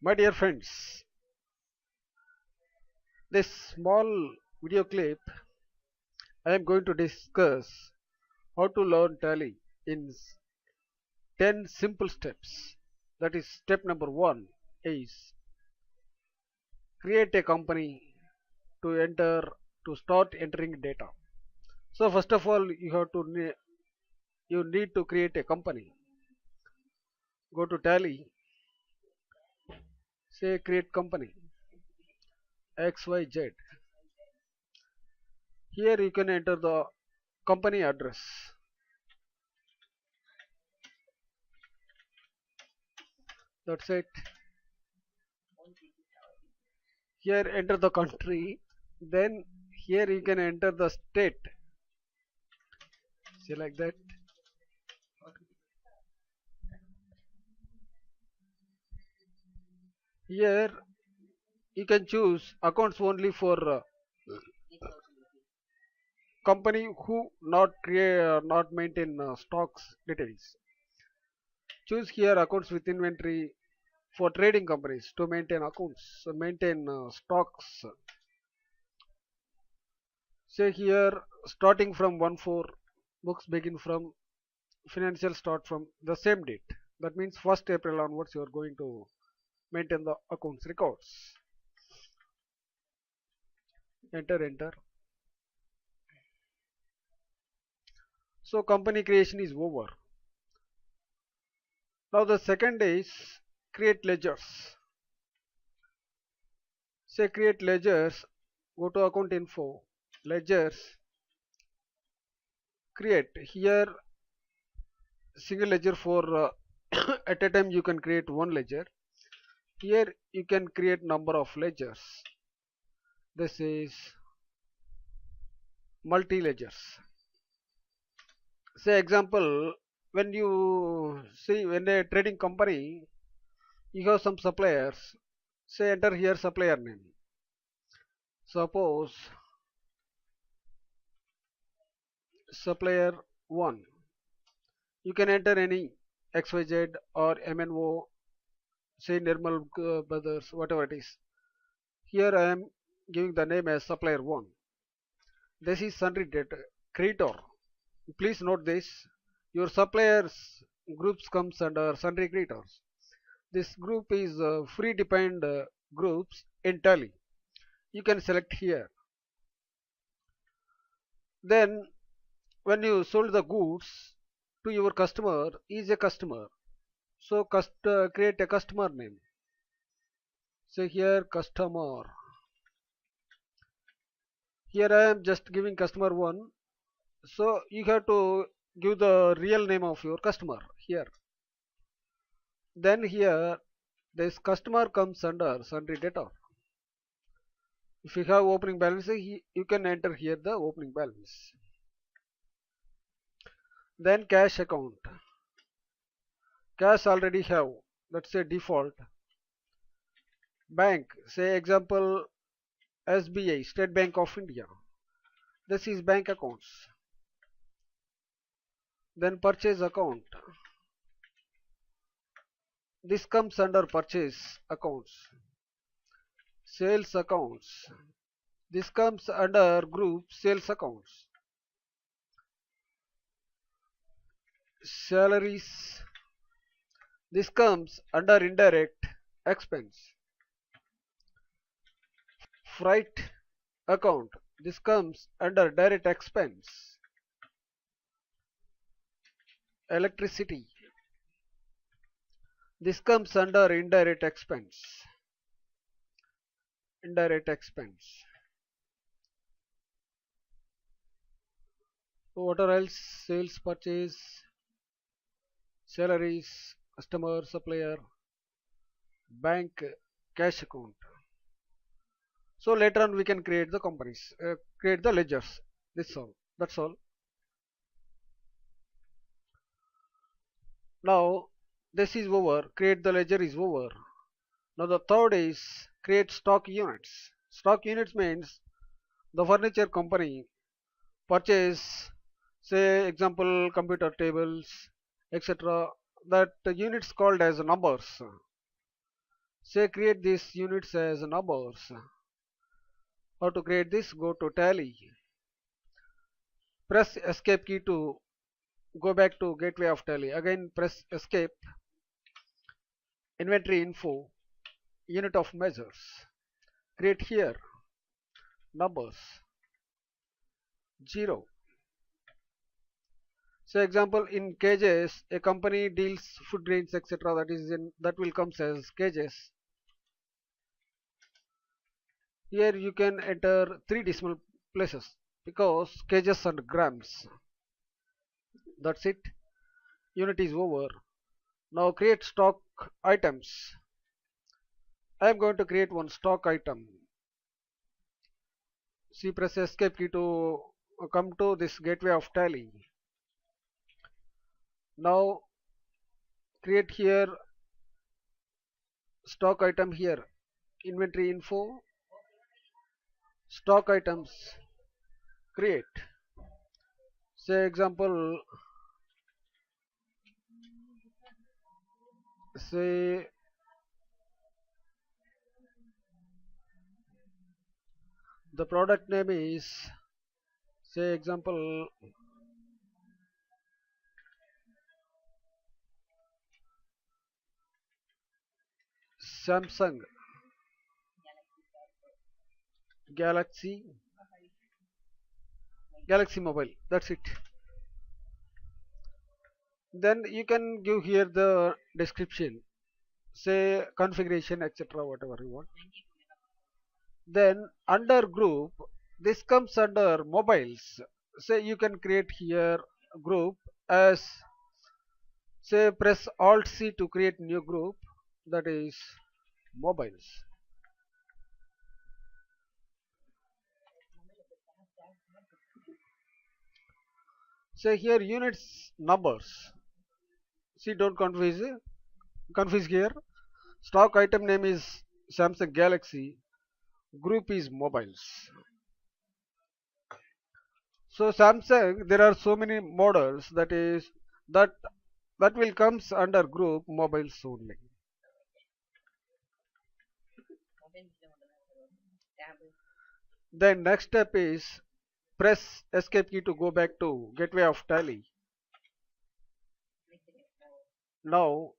My dear friends, this small video clip I am going to discuss how to learn Tally in 10 simple steps. That is step number 1 is create a company to start entering data. So first of all you need to create a company. Go to Tally, say create company XYZ. Here you can enter the company address. That's it. Here enter the country, then here you can enter the state. See like that. Here you can choose accounts only for company who not maintain stocks details. Choose here accounts with inventory for trading companies to maintain accounts, maintain stocks. Say here starting from 1/4, books begin from financial start from the same date. That means 1st April onwards you are going to maintain the accounts records. Enter. So company creation is over. Now the second is create ledgers. Say create ledgers, go to account info, ledgers, create here single ledger for at a time you can create one ledger. Here you can create number of ledgers. This is multi ledgers. Say example, when you see when a trading company you have some suppliers, say enter here supplier name. Suppose supplier 1. You can enter any XYZ or MNO, say Nirmal Brothers, whatever it is. Here I am giving the name as supplier 1. This is sundry data creator. Please note this. Your suppliers groups comes under sundry creators. This group is free defined groups in Tally. You can select here. Then when you sold the goods to your customer is a customer. So create a customer name. Say here customer. Here I am just giving customer 1. So you have to give the real name of your customer here. Then here this customer comes under sundry data. If you have opening balance, you can enter here the opening balance. Then cash account. Cash already have, let's say default. Bank, say example SBI, State Bank of India. This is bank accounts. Then purchase account. This comes under purchase accounts. Sales accounts. This comes under group sales accounts. Salaries. This comes under indirect expense. Freight account. This comes under direct expense. Electricity. This comes under indirect expense. Indirect expense. So what are else? Sales, purchase, salaries, customer, supplier, bank, cash account. So later on we can create the companies, create the ledgers. That's all. Now this is over. Create the ledger is over. Now the third is create stock units. Stock units means the furniture company purchase, say example computer tables, etc. That units called as numbers. Say create these units as numbers. How to create this? Go to tally. Press escape key to go back to gateway of tally. Again press escape. Inventory info. Unit of measures. Create here numbers 0. So example in kgs, a company deals food grains etc. That will comes as kgs. Here you can enter 3 decimal places because kgs and grams. That's it. Unit is over. Now create stock items. I am going to create one stock item. See, press escape key to come to this gateway of tally. Now create here stock item here. Inventory info. Stock items. Create. Say example. Say the product name is, say example, Samsung Galaxy Mobile. That's it. Then you can give here the description, say configuration etc. whatever you want. Then under group, this comes under mobiles. Say you can create here group as, say press alt C to create new group, that is mobiles. Say here units numbers. See, don't confuse here. Stock item name is Samsung Galaxy. Group is mobiles. So Samsung, there are so many models, that that will comes under group mobiles only. Then next step is press escape key to go back to gateway of tally. Now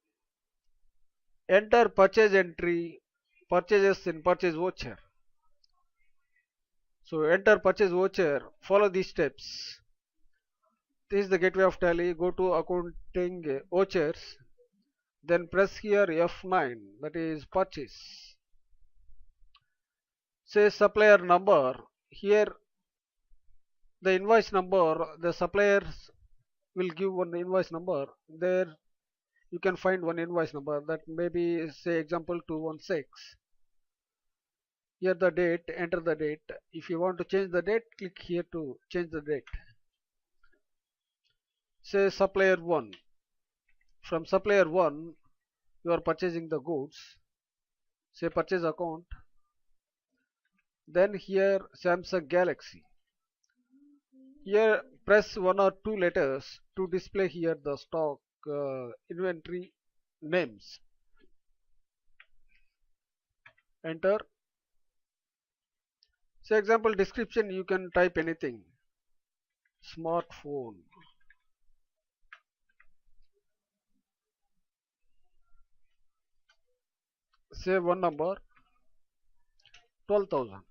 enter purchase entry, purchases in purchase voucher. So enter purchase voucher, follow these steps. This is the gateway of tally. Go to accounting vouchers, then press here F9, that is purchase. Say supplier number. Here the invoice number, the suppliers will give one invoice number. There you can find one invoice number, that may be, say example 216. Here the date, enter the date. If you want to change the date, click here to change the date. Say supplier 1. From supplier 1 you are purchasing the goods. Say purchase account. Then here Samsung Galaxy. Here press 1 or 2 letters to display here the stock inventory names. Enter. Say example description, you can type anything. Smartphone. Say one number 12,000.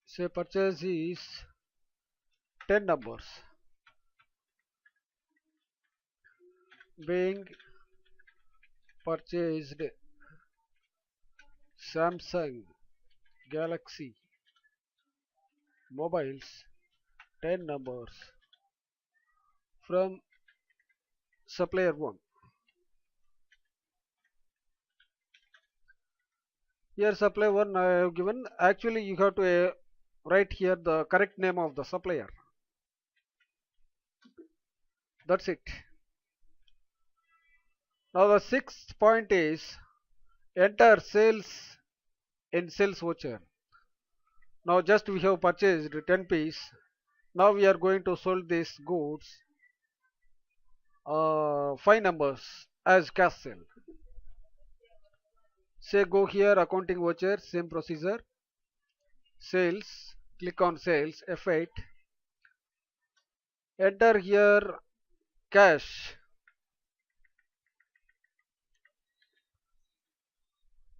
Say purchase is 10 numbers. Being purchased Samsung Galaxy mobiles 10 numbers from supplier 1. Here supplier 1 I have given. Actually you have to write here the correct name of the supplier. That's it. Now the sixth point is enter sales in sales voucher. Now just we have purchased 10 piece. Now we are going to sold these goods five numbers as cash sale. Say go here, accounting voucher, same procedure. Sales, click on sales, F8. Enter here cash,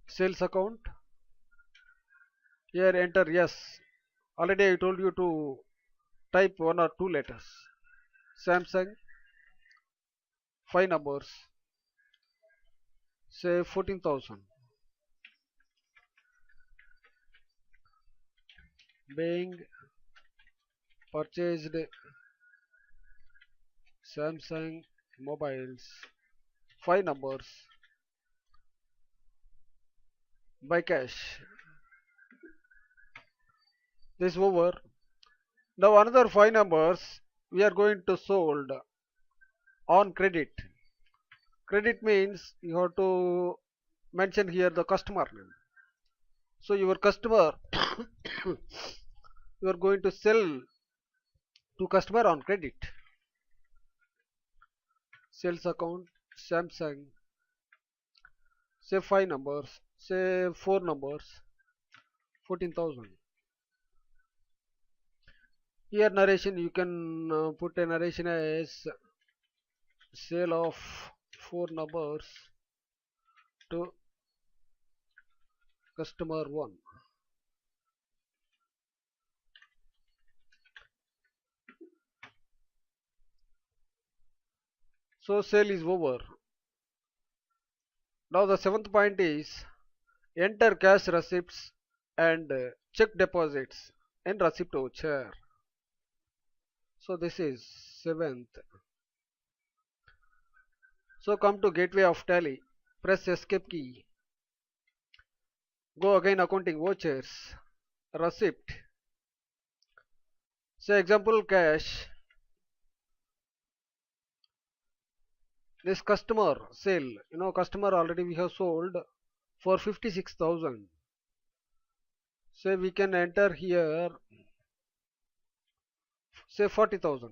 sales account. Here enter yes. Already I told you to type one or two letters. Samsung, five numbers. Say 14,000. Being purchased Samsung mobiles, five numbers by cash. This is over. Now another five numbers we are going to sold on credit. Credit means you have to mention here the customer name. So your customer you are going to sell to customer on credit. Sales account Samsung. Say five numbers. Say four numbers. 14,000. Here narration you can put a narration as sale of four numbers to customer 1. So sale is over. Now the seventh point is enter cash receipts and check deposits in receipt voucher. So this is seventh. So come to gateway of tally. Press escape key. Go again accounting vouchers. Receipt. Say example cash. This customer sale. Customer already we have sold for 56,000. Say we can enter here. Say 40,000.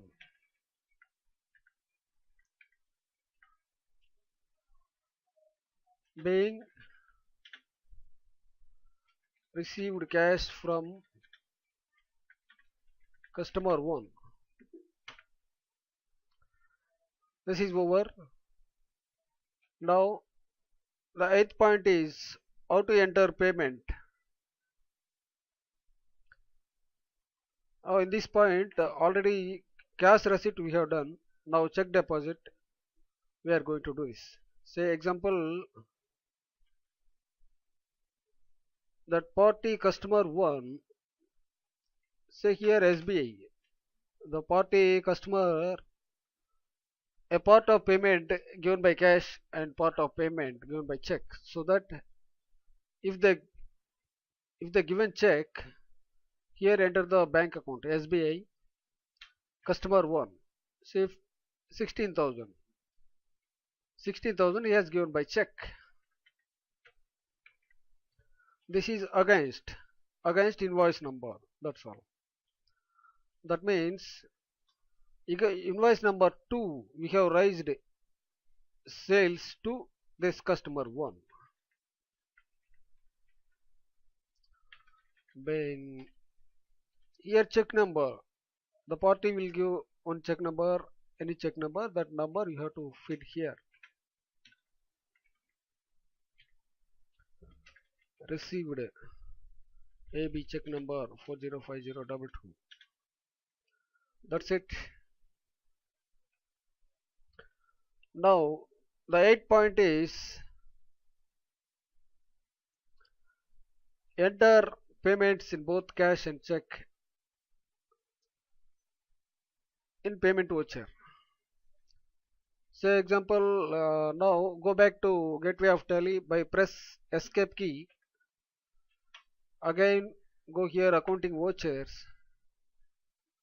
Being received cash from customer 1. This is over. Now the eighth point is how to enter payment. In this point already cash receipt we have done. Now check deposit we are going to do this. Say example that party customer 1. Say here SBI. The party customer, a part of payment given by cash and part of payment given by check, so that if the given check, here enter the bank account SBI customer 1, say 16,000. 16,000 he has given by check. This is against invoice number. That's all. That means invoice number 2 we have raised sales to this customer 1. Then here check number, the party will give one check number, any check number, that number you have to feed here. Received AB check number 405022. That's it. Now the 8th point is enter payments in both cash and check in payment voucher. Say example, now go back to gateway of tally by press escape key. Again go here accounting vouchers.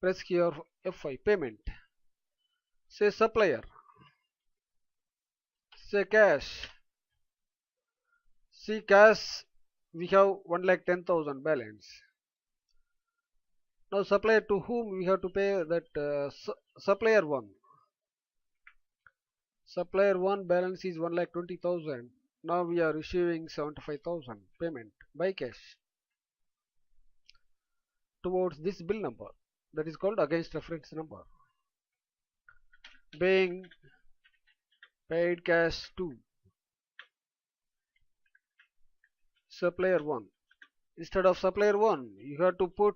Press here F5 payment. Say supplier. Say cash. See cash we have 1,10,000 balance. Now supplier to whom we have to pay that supplier 1. Supplier 1 balance is 1,20,000. Now we are receiving 75,000 payment by cash towards this bill number, that is called against reference number, being paid cash to supplier 1. Instead of supplier 1, you have to put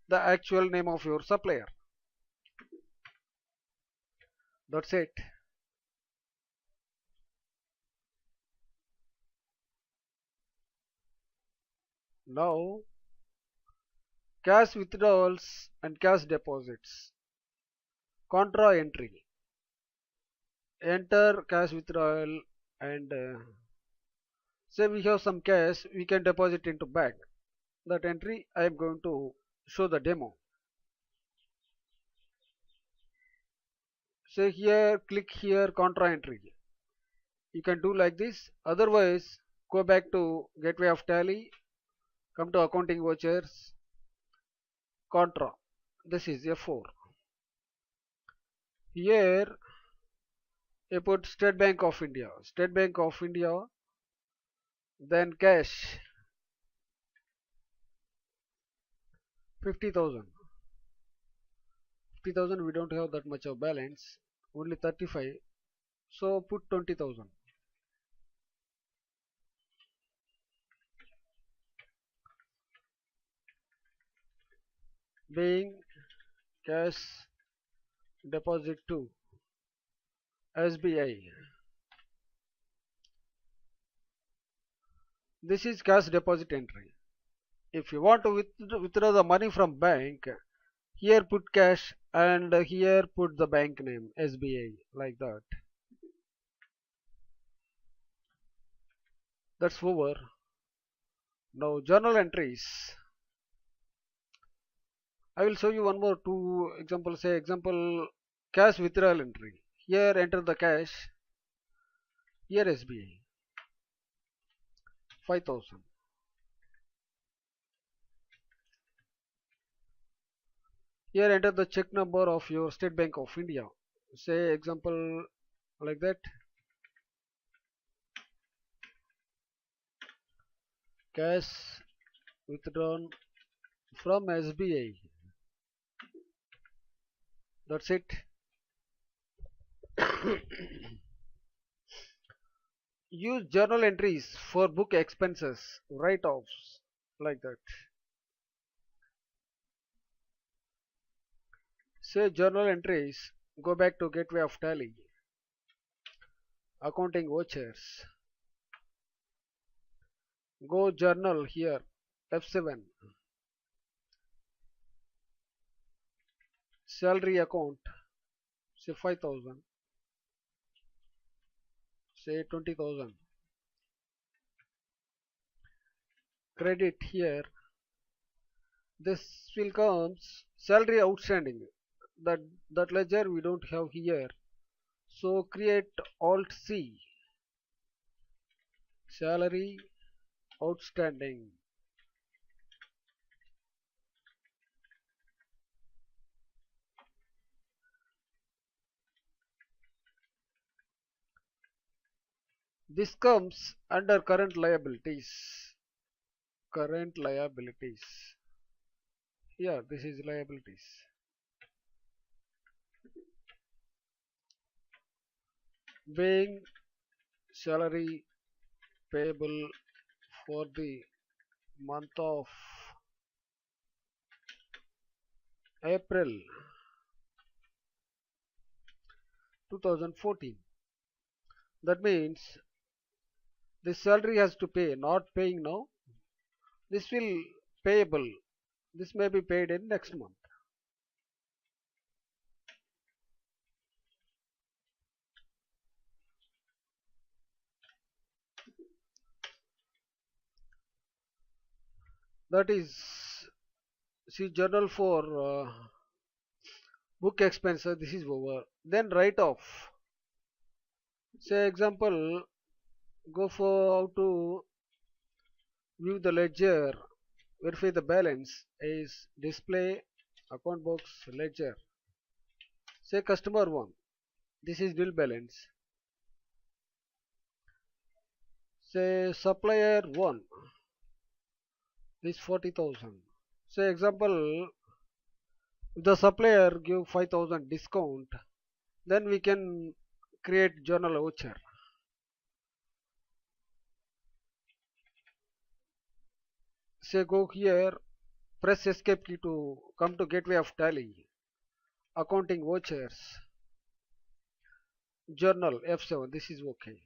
the actual name of your supplier. That's it. Now cash withdrawals and cash deposits. Contra entry. Enter cash withdrawal and say we have some cash we can deposit into bank. That entry I am going to show the demo. Say here, click here, contra entry. You can do like this. Otherwise, go back to gateway of tally, come to accounting vouchers, contra. This is F4. Here you put State Bank of India, State Bank of India, then cash 50,000. 50,000 we don't have that much of balance, only 35. So put 20,000. Being cash deposit to SBI. This is cash deposit entry. If you want to withdraw the money from bank, here put cash and here put the bank name SBI, like that. That's over. Now journal entries. I will show you one more two examples. Say example cash withdrawal entry. Here enter the cash. Here SBI 5,000. Here enter the check number of your State Bank of India. Say example like that. Cash withdrawn from SBI. That's it. Use journal entries for book expenses, write-offs, like that. Say journal entries, go back to gateway of tally, accounting vouchers, go journal here, F7, salary account, say 5,000, say 20,000, credit here, this will comes salary outstanding, that ledger we don't have here, so create alt C, salary outstanding. This comes under current liabilities. Current liabilities. Yeah, this is liabilities. Being salary payable for the month of April 2014. That means this salary has to pay, not paying now. This will payable. This may be paid in next month. That is, see journal for book expenses. This is over. Then write off. Say example, go for how to view the ledger, verify the balance is display account box ledger. Say customer 1. This is nil balance. Say supplier 1 is 40,000. Say example, if the supplier give 5,000 discount, then we can create journal voucher. Say go here, press escape key to come to gateway of tally, accounting vouchers, journal F7. This is okay.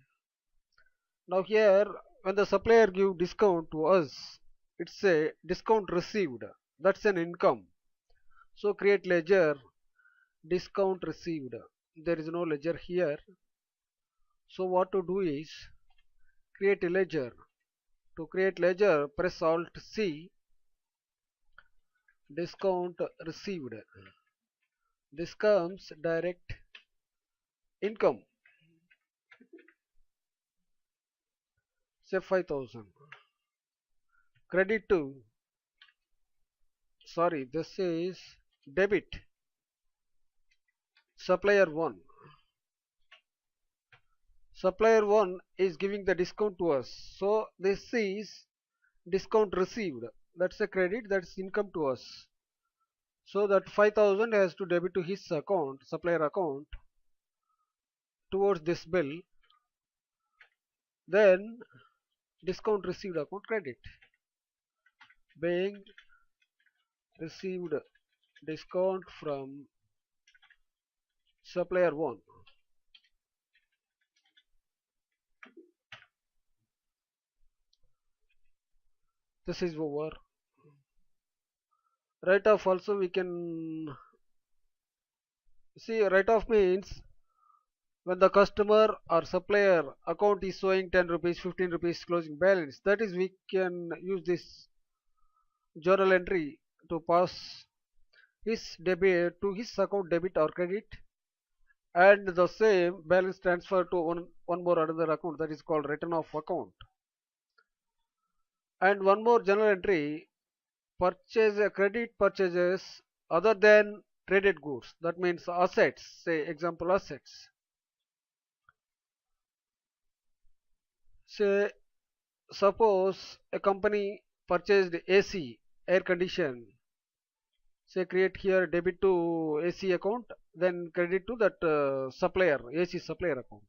Now here, when the supplier give discount to us, it's a discount received. That's an income. So create ledger discount received. There is no ledger here. So what to do is create a ledger. To create ledger, press Alt C. Discount received. This comes direct income. Say 5,000. Credit to. Sorry, this is debit. Supplier 1. Supplier 1 is giving the discount to us. So this is discount received. That's a credit, that's income to us. So that 5,000 has to debit to his account, supplier account, towards this bill. Then discount received account credit. Being received discount from supplier 1. This is over. Write off also we can see. Write off means when the customer or supplier account is showing 10 rupees, 15 rupees closing balance, that is we can use this journal entry to pass his debit to his account debit or credit, and the same balance transfer to one more another account, that is called written off account. And one more journal entry, purchase credit purchases other than traded goods, that means assets. Say example assets. Say suppose a company purchased AC, air condition. Say create here debit to AC account, then credit to that supplier, AC supplier account.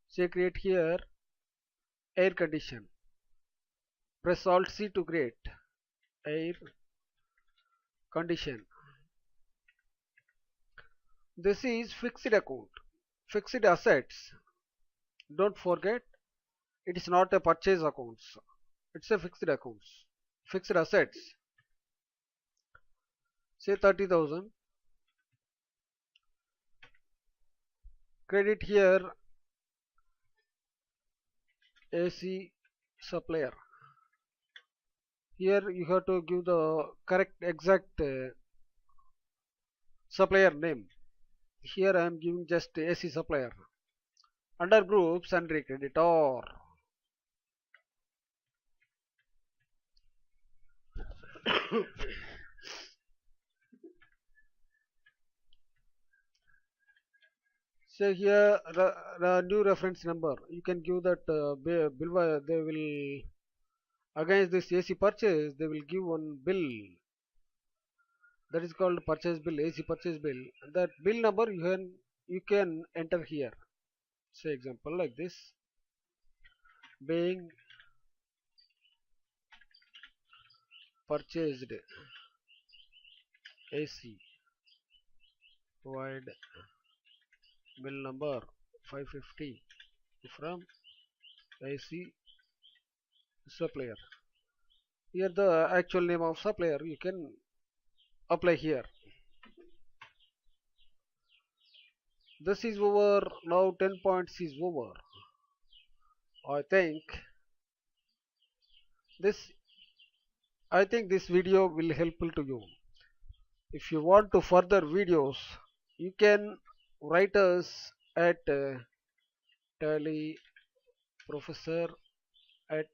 Say create here air condition. Press Alt C to create air condition. This is fixed account, fixed assets. Don't forget, it is not a purchase accounts. It's a fixed accounts, fixed assets. Say 30,000. Credit here AC supplier. Here you have to give the correct exact supplier name. Here I am giving just AC supplier. Under group sundry creditor. Say here the new reference number. You can give that bill. They will against this AC purchase. They will give one bill. That is called purchase bill, AC purchase bill. That bill number you can enter here. Say example like this. Being purchased AC, provide bill number 550 from AC supplier. Here the actual name of supplier you can apply here. This is over. Now 10 points is over. I think this this video will helpful to you. If you want to further videos, you can write us at tallyprofessor at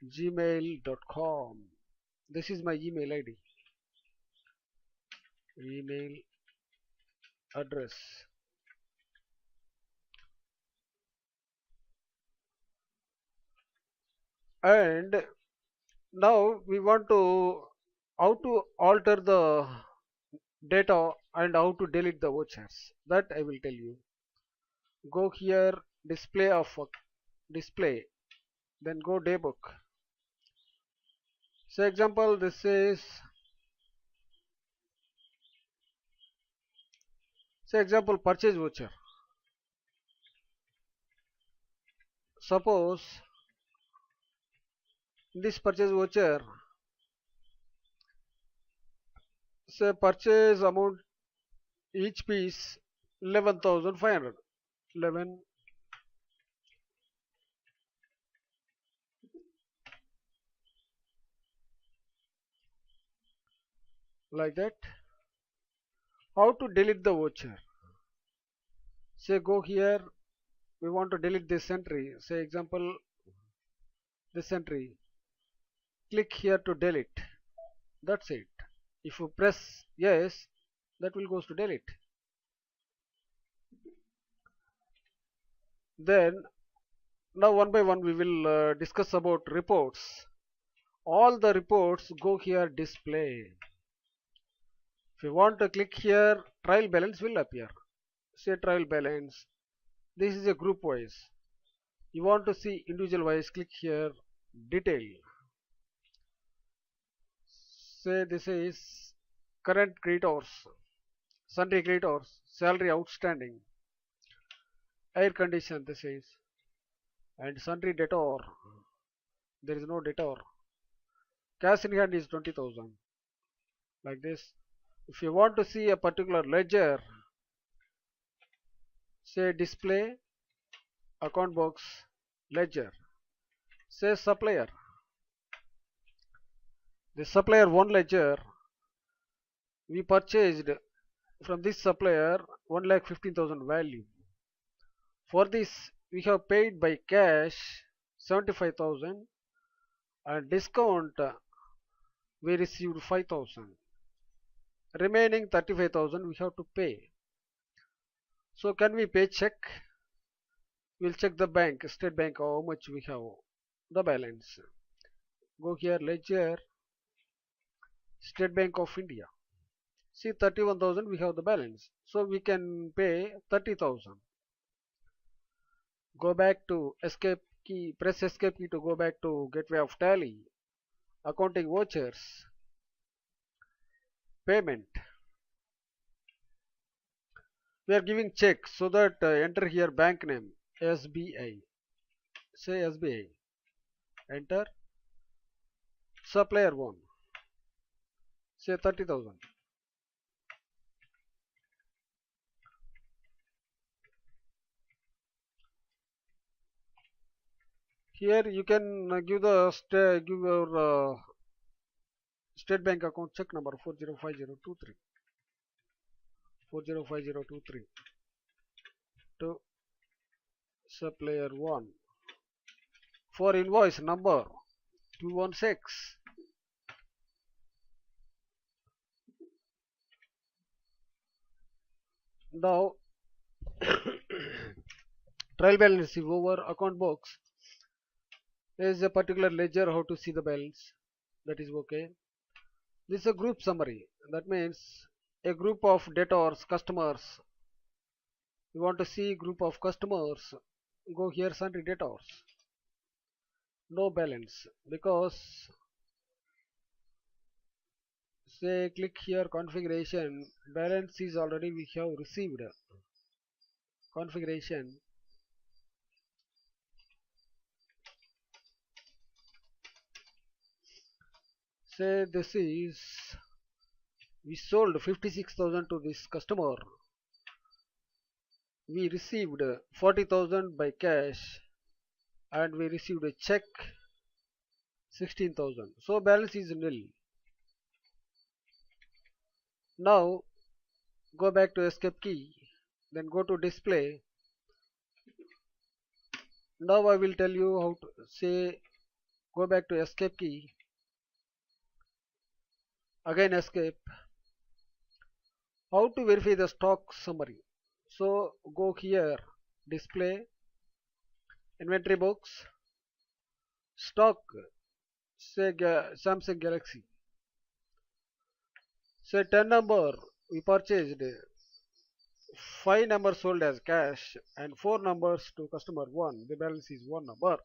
gmail.com. This is my email ID, email address. And now we want to how to alter the data and how to delete the vouchers, that I will tell you. Go here, display of display, then go daybook. So example, this is, say example, purchase voucher. Suppose this purchase voucher, say purchase amount each piece 11,500. 11 like that. How to delete the voucher? Say go here, we want to delete this entry. Say example, this entry. Click here to delete. That's it. If you press yes, that will goes to delete. Then now one by one we will discuss about reports. All the reports go here display. If you want to click here, trial balance will appear. Say trial balance. This is a group wise. You want to see individual wise, click here detail. Say this is current creditors, sundry creditors, salary outstanding, air condition this is, and sundry debtor. There is no debtor. Cash in hand is 20,000. Like this. If you want to see a particular ledger, say display, account box, ledger. Say supplier. The supplier one ledger, we purchased from this supplier 1,15,000 value. For this we have paid by cash 75,000 and discount we received 5,000. Remaining 35,000 we have to pay. So can we pay check? We'll check the bank, State Bank, how much we have the balance. Go here ledger, State Bank of India. See 31,000 we have the balance. So we can pay 30,000. Go back to escape key, press escape key to go back to gateway of tally, accounting vouchers, payment. We are giving check, so that enter here bank name SBI. Say SBI. Enter supplier 1. Say 30,000. Here you can give the give your State Bank account check number 405023 405023 to supplier 1 for invoice number 216. Now trial balance is over. Account box is a particular ledger, how to see the balance, that is okay. This is a group summary, that means a group of debtors, customers. You want to see group of customers, go here sundry debtors, no balance, because say click here configuration, balance is already we have received. Configuration, say this is, we sold 56,000 to this customer, we received 40,000 by cash and we received a check 16,000, so balance is nil. Now go back to escape key, then go to display. Now I will tell you how to say, go back to escape key, again escape, how to verify the stock summary. So go here display, inventory books, stock, say Samsung Galaxy. Say 10 number we purchased, 5 numbers sold as cash and 4 numbers to customer 1. The balance is 1 number.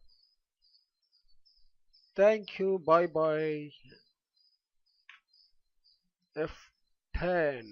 Thank you. Bye bye. F10.